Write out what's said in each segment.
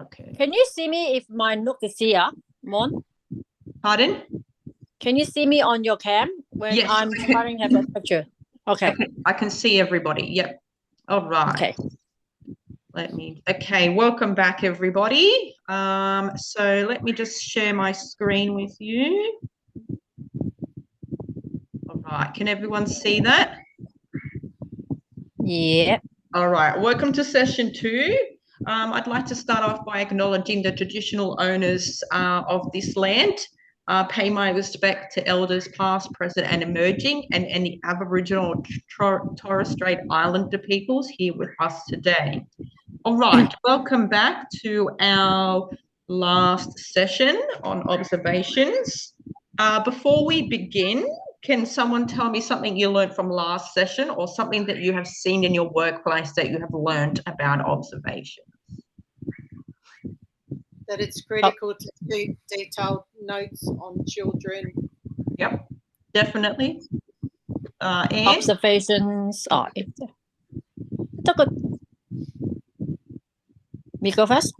Okay. Can you see me if my nook is here, Mon? Pardon? Can you see me on your cam when Yes, I'm trying to have that picture? Okay. I can see everybody. Yep. All right. Okay. Okay, welcome back, everybody. So let me just share my screen with you. All right, can everyone see that? Yeah. All right, welcome to session 2. I'd like to start off by acknowledging the traditional owners of this land. Pay my respect to elders past, present and emerging, and any Aboriginal Torres Strait Islander peoples here with us today. All right, welcome back to our last session on observations. Before we begin, can someone tell me something you learned from last session or something that you have seen in your workplace that you have learned about observation? That it's critical to keep detailed notes on children. Yep, definitely. And Observations. Me go first?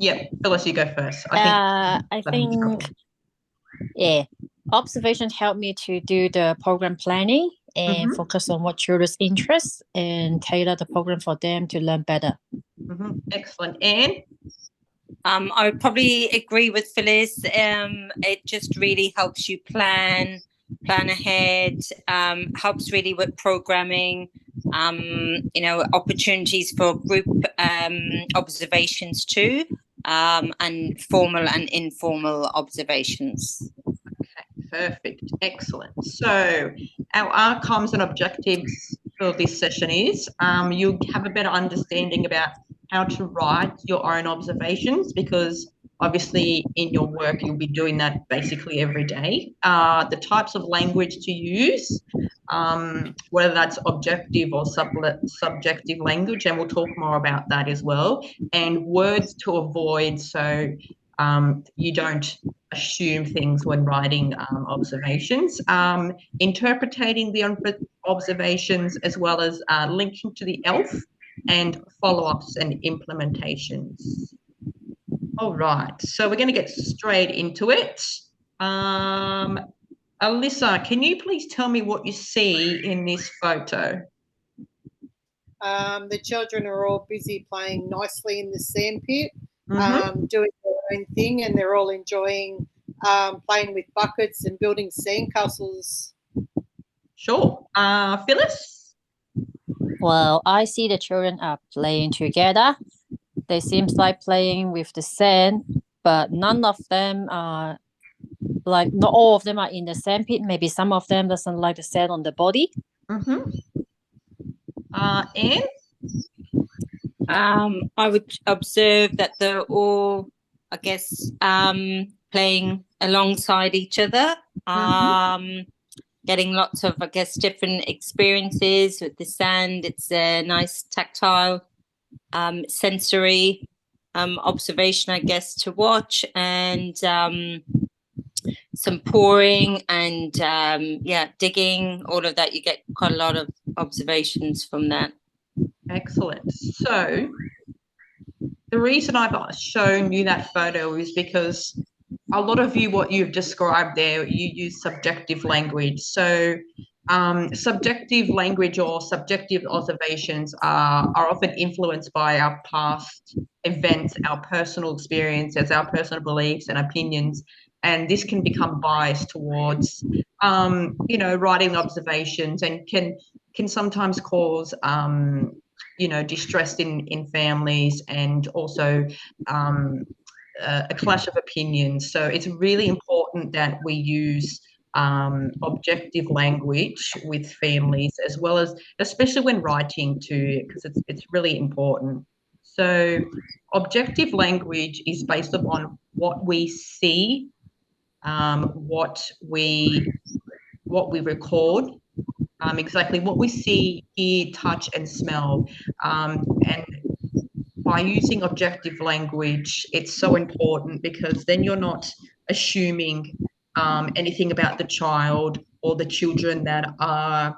yeah, Phyllis, you go first. I think yeah. Observations help me to do the program planning and focus on what children's interests and tailor the program for them to learn better. Excellent. Anne? I would probably agree with Phyllis. It just really helps you plan ahead, helps really with programming, opportunities for group observations too, and formal and informal observations. Okay, perfect. Excellent. So our outcomes and objectives for this session is you'll have a better understanding about how to write your own observations, because obviously in your work you'll be doing that basically every day. The types of language to use, whether that's objective or subjective language, and we'll talk more about that as well, and words to avoid so you don't assume things when writing observations, interpreting the observations, as well as linking to the ELF and follow-ups and implementations. All right, so we're going to get straight into it. Alyssa, can you please tell me what you see in this photo? The children are all busy playing nicely in the sandpit, doing their own thing, and they're all enjoying playing with buckets and building sandcastles. Sure. Phyllis? Well, I see the children are playing together. They seem like playing with the sand, but none of them are not all of them are in the sandpit. Maybe some of them doesn't like the sand on the body. Anne? I would observe that they're all, I guess, playing alongside each other, getting lots of, I guess, different experiences with the sand. It's a nice tactile, sensory observation, I guess, to watch, and some pouring and digging, all of that. You get quite a lot of observations from that. Excellent. So the reason I've shown you that photo is because a lot of you, what you've described there, you use subjective language. So subjective language or subjective observations are often influenced by our past events, our personal experiences, our personal beliefs and opinions, and this can become biased towards writing observations, and can sometimes cause distress in families, and also a clash of opinions. So it's really important that we use objective language with families, as well as, especially when writing too, because it's really important. So objective language is based upon what we see, what we record, exactly what we see, hear, touch and smell, and by using objective language, it's so important, because then you're not assuming anything about the child or the children that are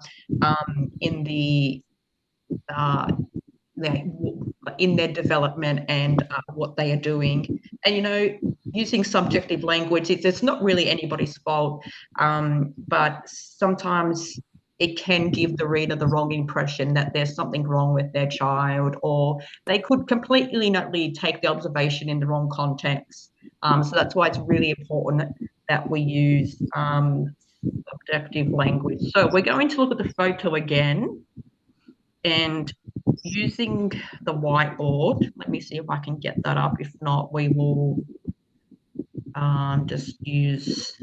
in the in their development and what they are doing. And, you know, using subjective language, it's not really anybody's fault, but sometimes it can give the reader the wrong impression that there's something wrong with their child, or they could completely take the observation in the wrong context. So that's why it's really important that we use objective language. So we're going to look at the photo again, and using the whiteboard, let me see if I can get that up. If not, we will just use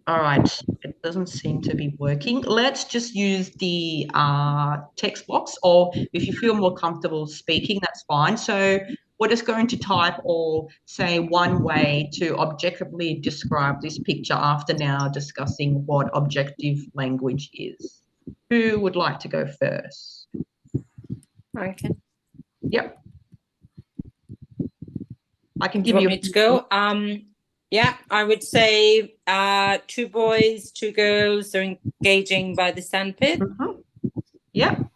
all right, it doesn't seem to be working. Let's just use the text box, or if you feel more comfortable speaking, that's fine. So we're just going to type or say one way to objectively describe this picture after now discussing what objective language is. Who would like to go first? Okay. Yep. I can Do you give want you me to go? Yeah, I would say 2 boys, 2 girls are engaging by the sandpit. Yep.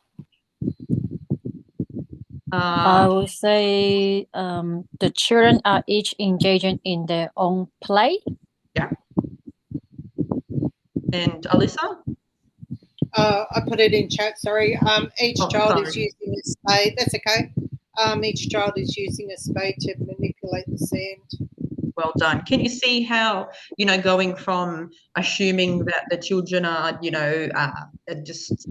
I would say the children are each engaging in their own play. Yeah. And Alyssa? I put it in chat, sorry. Each child is using a spade. That's okay. Each child is using a spade to manipulate the sand. Well done. Can you see how, you know, going from assuming that the children are, you know, just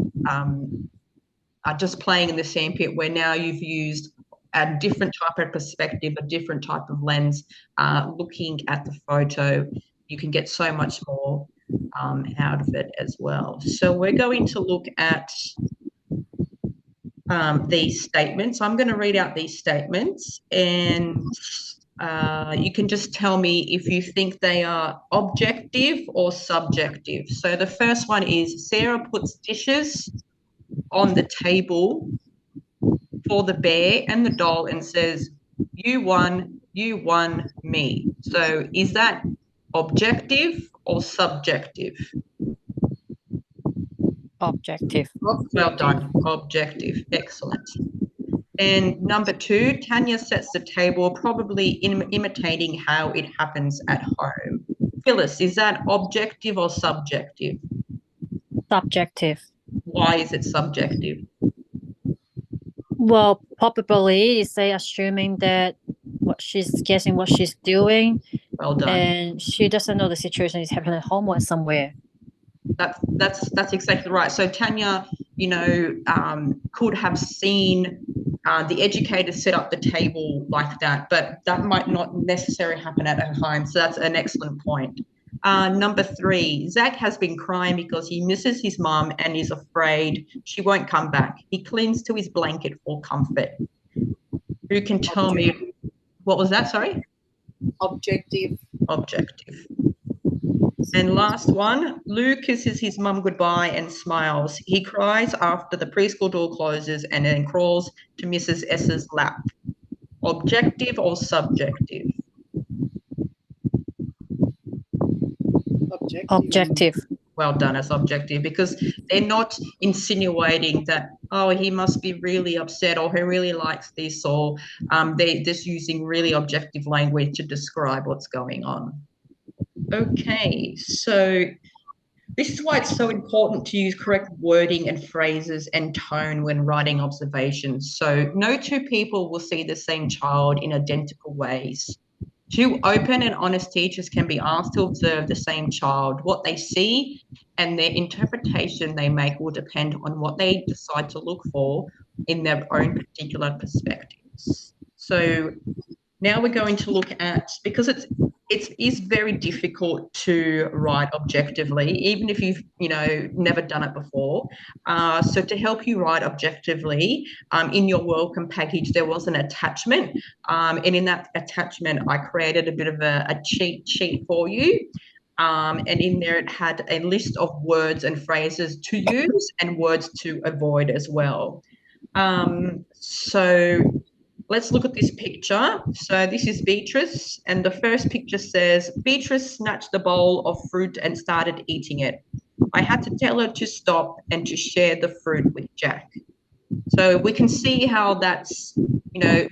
playing in the sandpit, where now you've used a different type of perspective, a different type of lens, looking at the photo, you can get so much more out of it as well. So we're going to look at these statements. I'm going to read out these statements, and you can just tell me if you think they are objective or subjective. So the first one is Sarah puts dishes on the table for the bear and the doll and says, you won, me. So is that objective or subjective? Objective. Well done. Objective. Excellent. And number 2, Tanya sets the table, probably imitating how it happens at home. Phyllis, is that objective or subjective? Subjective. Why is it subjective? Well, probably say assuming that what she's guessing what she's doing. Well done. And she doesn't know the situation is happening at home or somewhere. That's exactly right. So Tanya, you know, could have seen the educator set up the table like that, but that might not necessarily happen at her home. So that's an excellent point. Number 3, Zach has been crying because he misses his mum and is afraid she won't come back. He clings to his blanket for comfort. Who can tell me, what was that, sorry? Objective. Objective. And last one, Lou kisses his mum goodbye and smiles. He cries after the preschool door closes and then crawls to Mrs. S's lap. Objective or subjective? Objective. Well done, as objective, because they're not insinuating that, oh, he must be really upset or he really likes this, or they're just using really objective language to describe what's going on. Okay, so this is why it's so important to use correct wording and phrases and tone when writing observations. So no 2 people will see the same child in identical ways. 2 open and honest teachers can be asked to observe the same child. What they see and their interpretation they make will depend on what they decide to look for in their own particular perspectives. So now we're going to look at, because it is very difficult to write objectively, even if you've, you know, never done it before. So to help you write objectively, in your welcome package, there was an attachment. And in that attachment, I created a bit of a cheat sheet for you. And in there, it had a list of words and phrases to use and words to avoid as well. So let's look at this picture. So this is Beatrice, and the first picture says, Beatrice snatched the bowl of fruit and started eating it. I had to tell her to stop and to share the fruit with Jack. So we can see how that's,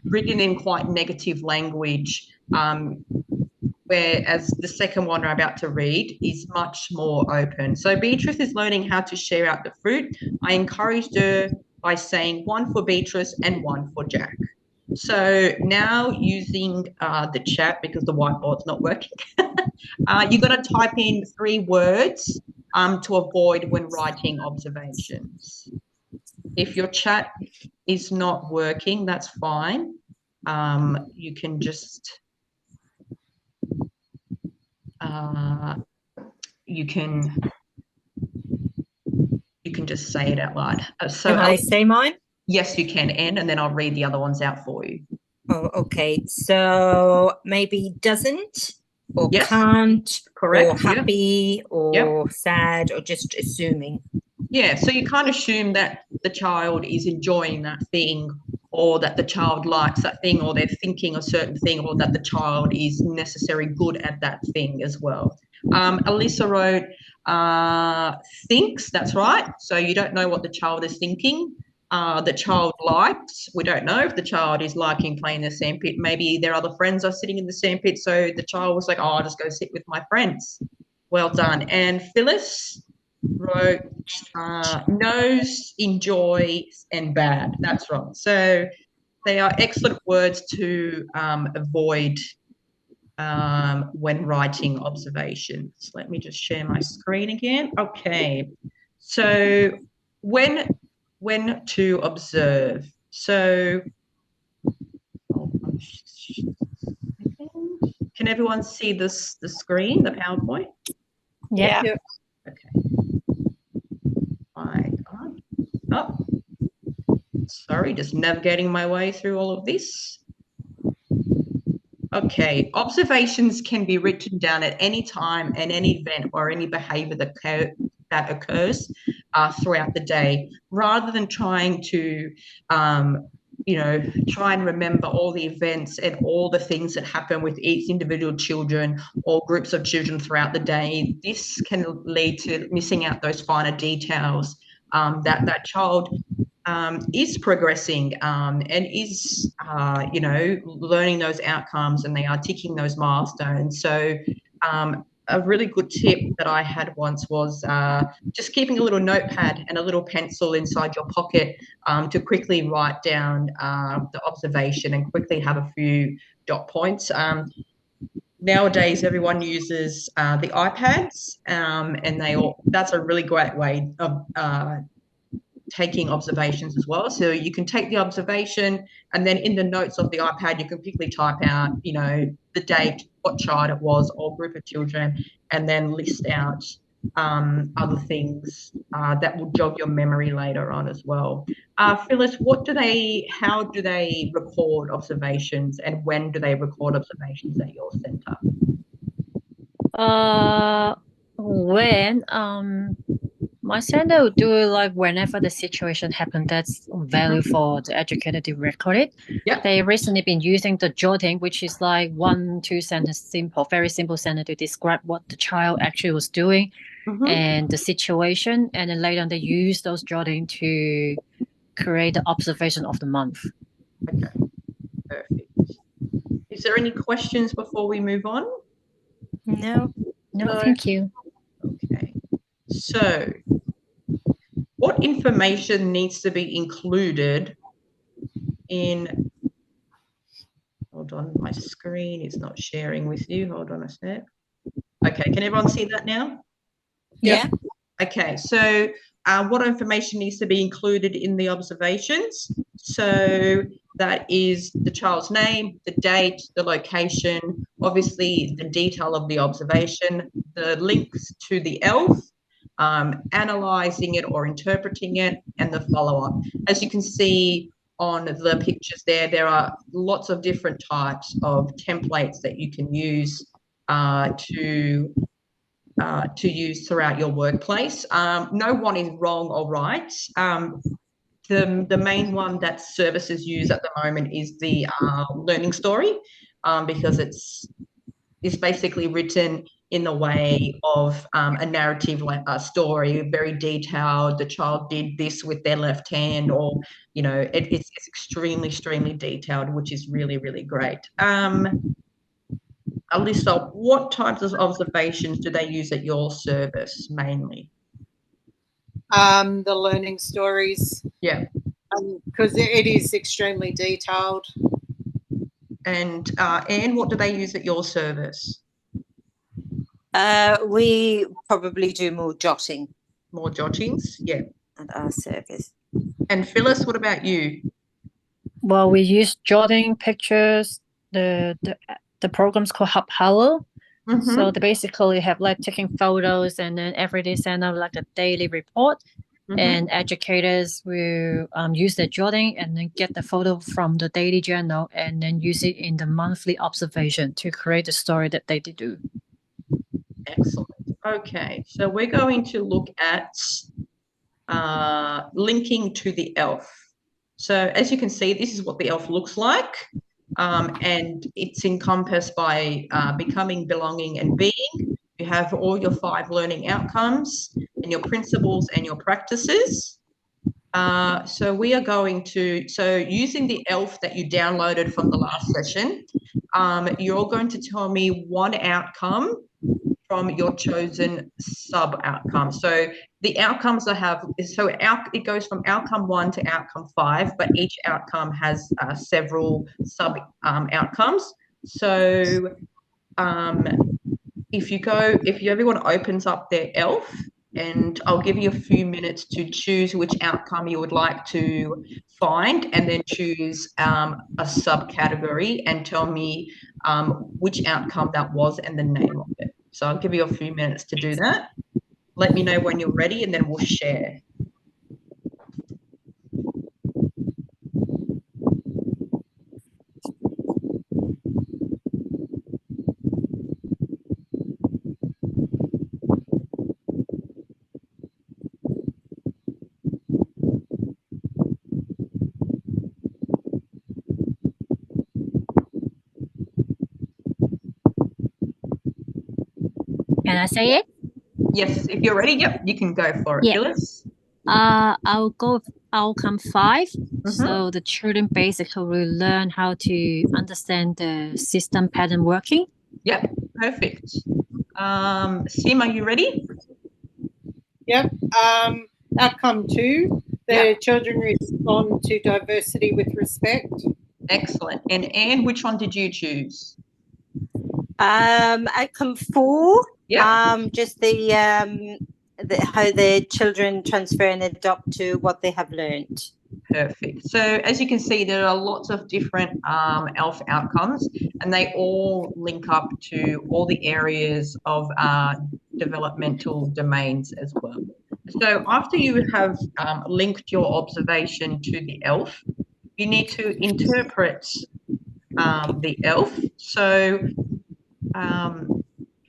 written in quite negative language, whereas the second one I'm about to read is much more open. So Beatrice is learning how to share out the fruit. I encouraged her by saying one for Beatrice and one for Jack. So now using the chat, because the whiteboard's not working, you're going to type in 3 words to avoid when writing observations. If your chat is not working, that's fine. You can just you can just say it out loud. Can I say mine? Yes, you can, Anne, and then I'll read the other ones out for you. Oh, okay. So maybe doesn't, or Yes. can't, Correct. or happy, or Yep. sad, or just assuming. Yeah, so you can't assume that the child is enjoying that thing, or that the child likes that thing, or they're thinking a certain thing, or that the child is necessarily good at that thing as well. Alyssa wrote, thinks, that's right. So you don't know what the child is thinking. The child likes, we don't know if the child is liking playing the sandpit. Maybe their other friends are sitting in the sandpit, so the child was like, oh, I'll just go sit with my friends. Well done. And Phyllis wrote, knows, enjoys, and bad. That's right. So they are excellent words to avoid when writing observations. Let me just share my screen again. Okay. So when to observe. So can everyone see the screen, the PowerPoint? Yeah. Yep. Okay. Oh, sorry, just navigating my way through all of this. Okay, observations can be written down at any time and any event or any behavior that occurs throughout the day, rather than trying to try and remember all the events and all the things that happen with each individual children or groups of children throughout the day. This can lead to missing out those finer details that child is progressing and is, learning those outcomes, and they are ticking those milestones. So a really good tip that I had once was just keeping a little notepad and a little pencil inside your pocket to quickly write down the observation and quickly have a few dot points. Nowadays, everyone uses the iPads, and that's a really great way of taking observations as well. So you can take the observation, and then in the notes of the iPad, you can quickly type out, the date, what child it was, or group of children, and then list out other things that will jog your memory later on as well. Phyllis, how do they record observations, and when do they record observations at your centre? When my center will do it like whenever the situation happens that's value for the educator to record it. Yep. They recently been using the jotting, which is like 1-2 sentence very simple sentence to describe what the child actually was doing and the situation, and then later on they use those jotting to create the observation of the month. Okay, perfect. Is there any questions before we move on? No, thank you. Okay, so what information needs to be included in, hold on, my screen is not sharing with you. Hold on a sec. Okay, can everyone see that now? Yeah. Okay, so what information needs to be included in the observations? So that is the child's name, the date, the location, obviously the detail of the observation, the links to the ELF, analysing it or interpreting it, and the follow-up. As you can see on the pictures there are lots of different types of templates that you can use to use throughout your workplace. No one is wrong or right. The main one that services use at the moment is the learning story, because it's is basically written in the way of a narrative, like a story, very detailed. The child did this with their left hand, or it's extremely, extremely detailed, which is really, really great. Alyssa, what types of observations do they use at your service mainly? The learning stories. Yeah. Because it is extremely detailed. And Anne, what do they use at your service? We probably do more jotting More jottings? Yeah. at our service. And Phyllis, what about you? Well, we use jotting pictures. The program's called Hub Hello. Mhm. So they basically have like taking photos, and then every day send out like a daily report. Mhm. And educators will use the jotting and then get the photo from the daily journal and then use it in the monthly observation to create the story that they do. Excellent. Okay, so we're going to look at linking to the ELF. So as you can see, this is what the ELF looks like. And it's encompassed by becoming, belonging, and being. You have all your 5 learning outcomes and your principles and your practices. So we are going to, using the ELF that you downloaded from the last session, you're going to tell me one outcome from your chosen sub outcome. So the outcomes I have is, it goes from outcome 1 to outcome 5, but each outcome has several sub outcomes. So if everyone opens up their ELF, and I'll give you a few minutes to choose which outcome you would like to find, and then choose a subcategory and tell me which outcome that was and the name of it. So I'll give you a few minutes to do that. Let me know when you're ready, and then we'll share. Can I say it? Yes, if you're ready, yep, you can go for it, Yeah. Phyllis. I'll go with outcome 5. Mhm. So the children basically will learn how to understand the system pattern working. Yep, perfect. Sim, are you ready? Yep. Outcome 2, the children respond to diversity with respect. Excellent. And Anne, which one did you choose? Outcome 4. Yeah. Just how the children transfer and adapt to what they have learned. Perfect. So as you can see, there are lots of different ELF outcomes, and they all link up to all the areas of developmental domains as well. So after you have linked your observation to the ELF, you need to interpret the ELF.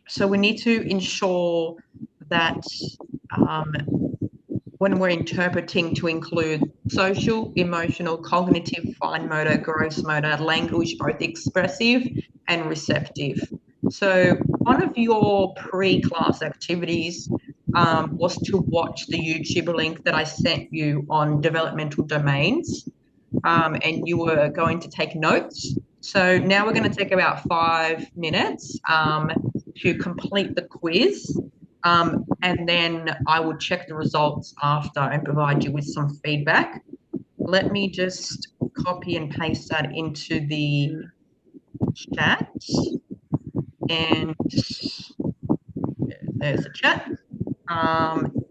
So we need to ensure that when we're interpreting, to include social, emotional, cognitive, fine motor, gross motor, language, both expressive and receptive. So one of your pre-class activities was to watch the YouTube link that I sent you on developmental domains, and you were going to take notes. So now we're going to take about 5 minutes to complete the quiz. And then I will check the results after and provide you with some feedback. Let me just copy and paste that into the chat. And there's the chat.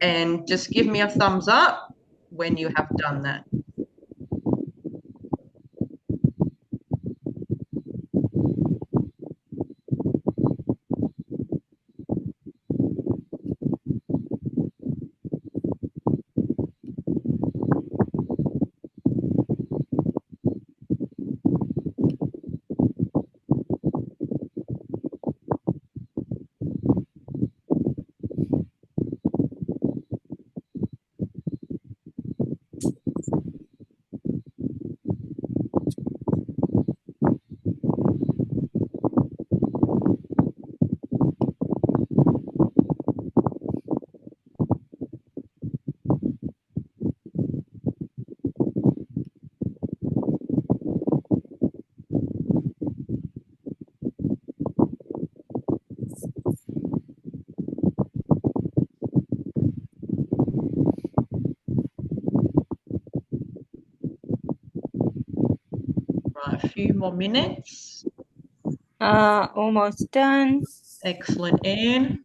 And just give me a thumbs up when you have done that. A few more minutes. Almost done. Excellent, Anne.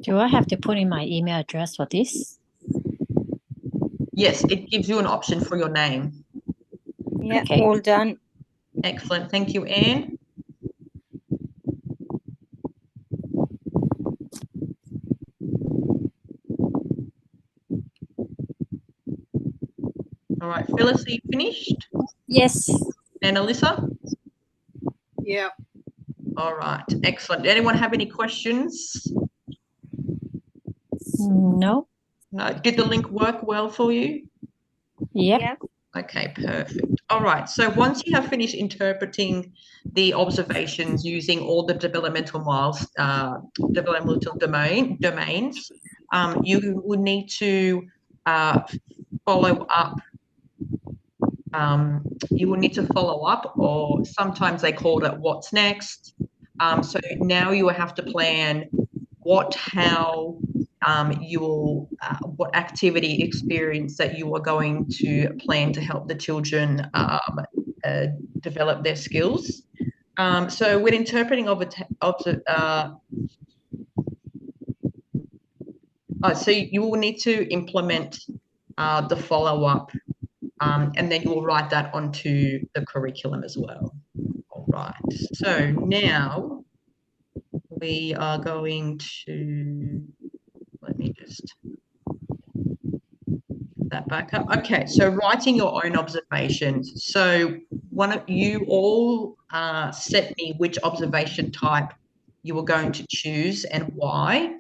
Do I have to put in my email address for this? Yes, it gives you an option for your name. Yeah, Okay. all done. Excellent. Thank you, Anne. All right, Phyllis, are you finished? Yes. And Alyssa? Yeah. All right, excellent. Did anyone have any questions? No. No. Did the link work well for you? Yep. Yeah. Okay, perfect. All right, so once you have finished interpreting the observations using all the developmental domains, you will need to follow up. You will need to follow up, or sometimes they call it what's next. So now you will have to plan what activity experience that you are going to plan to help the children develop their skills. So when interpreting so you will need to implement the follow-up, and then you will write that onto the curriculum as well. All right, so now we are going to, let me just put that back up. Okay, so writing your own observations. So one of you all set me which observation type you were going to choose and why.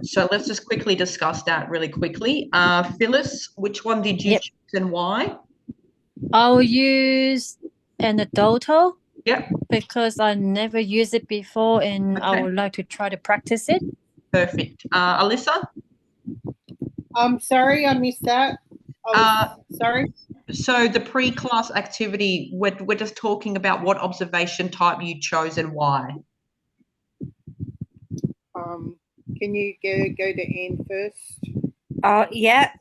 So let's just quickly discuss that really quickly. Phyllis, which one did you Yep. choose and why? I'll use anecdotal Yep, because I never used it before and I Okay. would like to try to practice it. perfect. Alyssa? I'm sorry, I missed that. Sorry. So the pre-class activity, we're just talking about what observation type you chose and why. Can you go to Anne first? Yeah.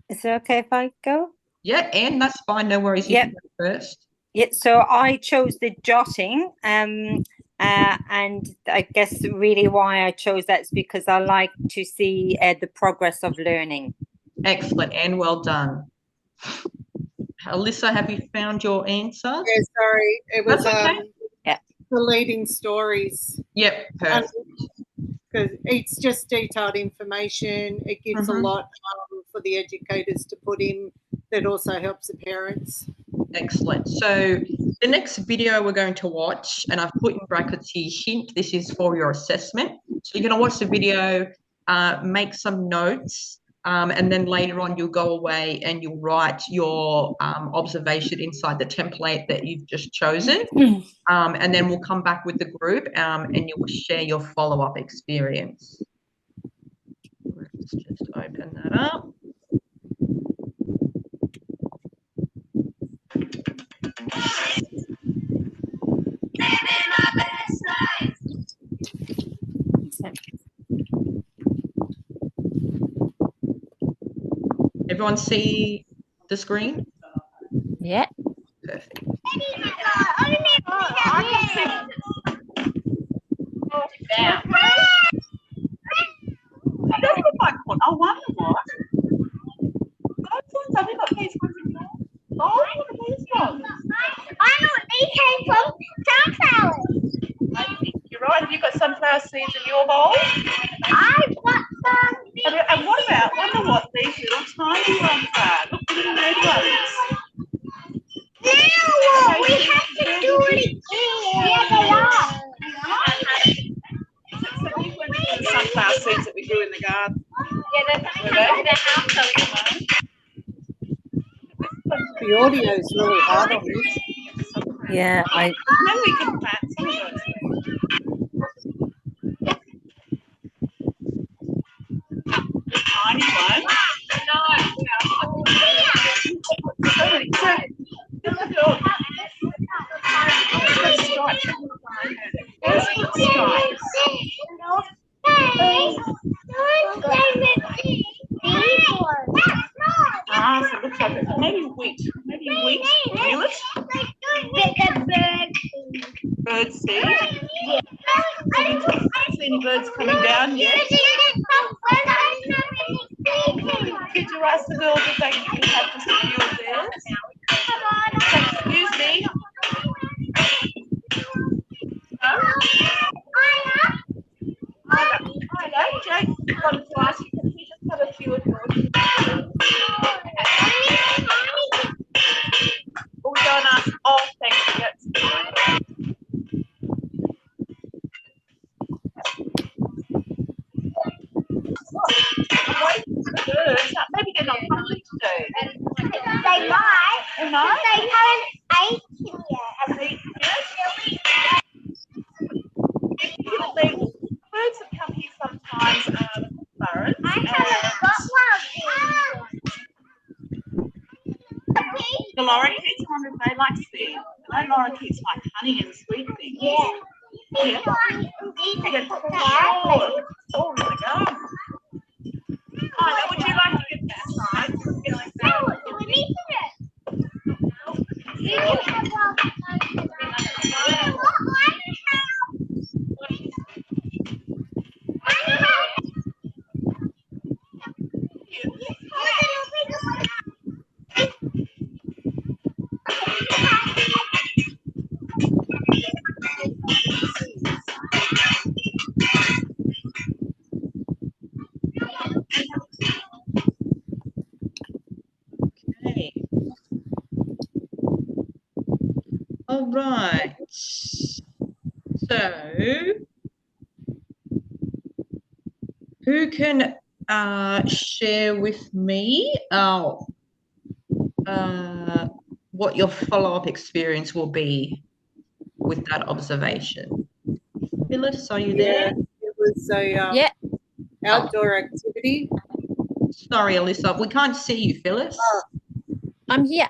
Is it okay if I go? Yeah, Anne, that's fine. No worries. You Yep. can go first. Yeah, so I chose the jotting, and I guess really why I chose that is because I like to see the progress of learning. Excellent, Anne. Well done. Alyssa, have you found your answer? Yeah, sorry. It was That's okay. Yeah. the leading stories. Yep, perfect. Because it's just detailed information. It gives a lot for the educators to put in that also helps the parents. Excellent. So the next video we're going to watch, and I've put in brackets here, hint, this is for your assessment. So you're going to watch the video, make some notes, and then later on you'll go away and you'll write your observation inside the template that you've just chosen. And then we'll come back with the group and you'll share your follow-up experience. Let's just open that up. Everyone see the screen? Yeah. Perfect. That's look like one. I wonder what. Those ones, have you got these ones in there? Oh, look at these ones. I know they came from sunflowers. You're right. Have you got sunflower seeds in your bowl? I've got some. And what about, wonder what these little tiny ones are? Look, the little red ones. No, we have to do it again. Yeah, they are. So these ones are the sunflower seeds that we grew in the garden. Yeah, they're coming to the house. The audio is really hard on this. Yeah, Maybe we can plant some of those. Tiny one. see any birds coming down yet. Could you ask the girls if they can have just a few of theirs? Excuse me. I know, Jake wanted to ask you, can you just have a few of yours? Oh, we don't ask. Oh, thank you. That's good. I'm waiting for the birds. Maybe they're not hungry today. They might. They might? They haven't eaten yet. Haven't eaten yet? Birds that come here sometimes are parrots. I haven't got one. The lorikeets wonder if they like sweet. I know lorikeets like honey and sweet things. Yeah. Yeah. Oh my God. Oh, would you like to get that side? No, we need to. You can have one. Okay. All right. So, who can share with me what your follow-up experience will be with that observation? Phyllis, are you there? It was a Yeah. outdoor activity. Sorry, Alyssa, we can't see you, Phyllis. I'm here.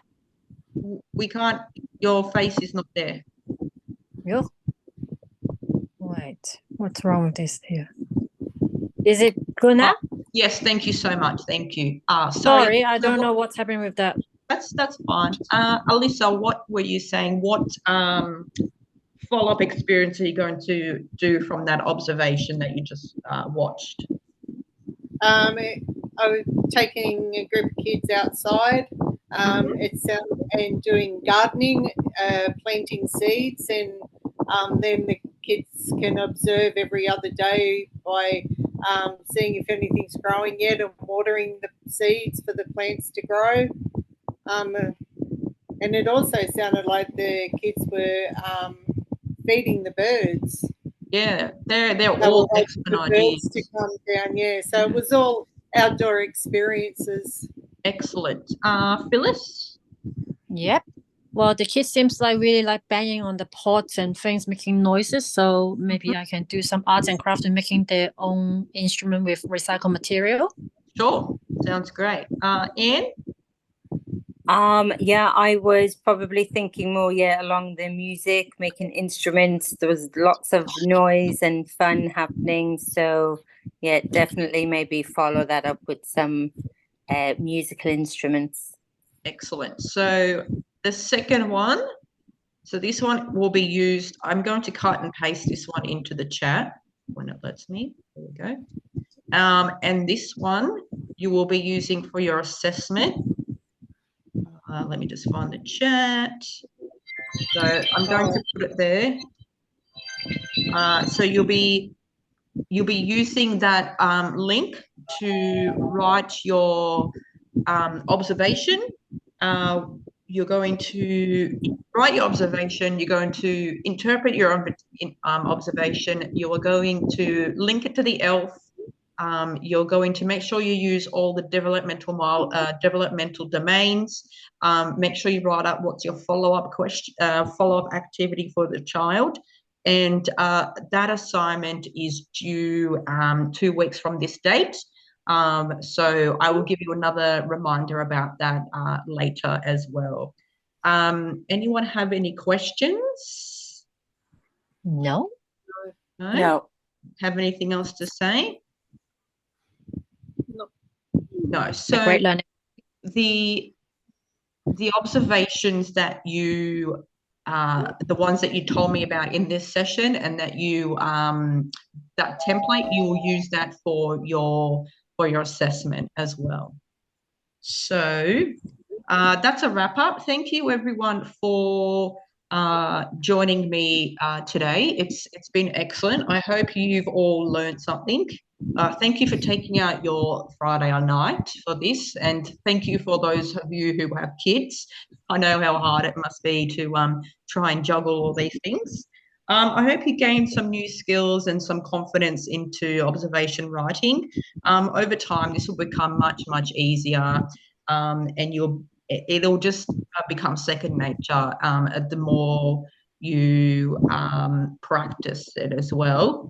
We can't, your face is not there. Yo. Wait, what's wrong with this here? Is it good now? Yes, thank you so much. Thank you. Sorry, I don't know what's happening with that. That's fine. Alyssa, what were you saying? What follow-up experience are you going to do from that observation that you just watched? I was taking a group of kids outside. And doing gardening, planting seeds, and then the kids can observe every other day by seeing if anything's growing yet and watering the seeds for the plants to grow. And it also sounded like the kids were feeding the birds. Yeah, they're They all were excellent waiting for ideas. birds to come down. Yeah, so it was all outdoor experiences. Excellent. Phyllis? Yep. Well, the kid seems like really like banging on the pots and things, making noises. So maybe I can do some arts and crafts and making their own instrument with recycled material. Sure, sounds great. Anne? Yeah, I was probably thinking more, along the music, making instruments. There was lots of noise and fun happening. So, definitely maybe follow that up with some musical instruments. Excellent. So the second one, so this one will be used, I'm going to cut and paste this one into the chat when it lets me. There we go. And this one you will be using for your assessment. Let me just find the chat. So I'm going to put it there. So you'll be using that link to write your observation. You're going to write your observation. You're going to interpret your observation. You are going to link it to the ELF. You're going to make sure you use all the developmental domains. Make sure you write up what's your follow-up question, follow-up activity for the child. And that assignment is due 2 weeks from this date. So I will give you another reminder about that later as well. Anyone have any questions? No. No. Have anything else to say? No. So Great learning. the observations that you the ones that you told me about in this session, and that you that template, you will use that for your assessment as well. So that's a wrap up. Thank you everyone for joining me today. It's been excellent. I hope you've all learned something. Thank you for taking out your Friday night for this, and thank you for those of you who have kids. I know how hard it must be to try and juggle all these things. I hope you gained some new skills and some confidence into observation writing. Over time, this will become much, much easier, and it'll just become second nature the more you practice it as well.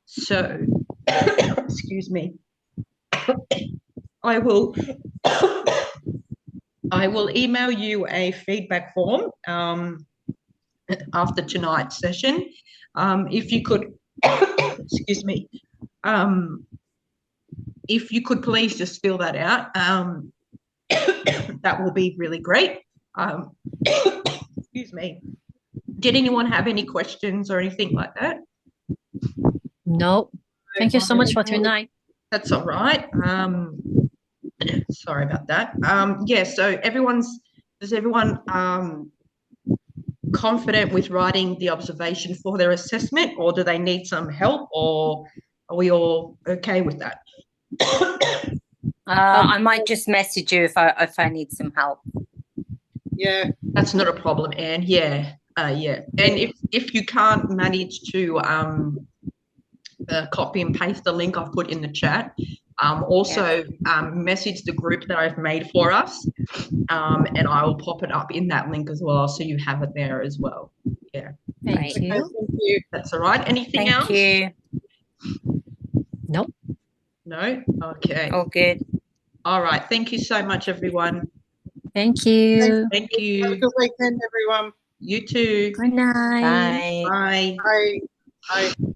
So, excuse me, I will email you a feedback form after tonight's session. If you could, excuse me, if you could please just fill that out, that will be really great. Excuse me. Did anyone have any questions or anything like that? No. Thank you so much for tonight. That's all right. Sorry about that. Yeah, so is everyone confident with writing the observation for their assessment, or do they need some help, or are we all okay with that? I might just message you if I need some help. Yeah. That's not a problem, Anne. Yeah. Yeah. And if you can't manage to copy and paste the link I've put in the chat, also message the group that I've made for us, and I will pop it up in that link as well, so you have it there as well. Yeah. Thank you. Thank you. That's all right. Anything else? Thank you. Nope. No? Okay. All good. All right. Thank you so much, everyone. Thank you. Thank Have a you. good weekend, everyone. You too. Good night. Bye. Bye. Bye. Bye.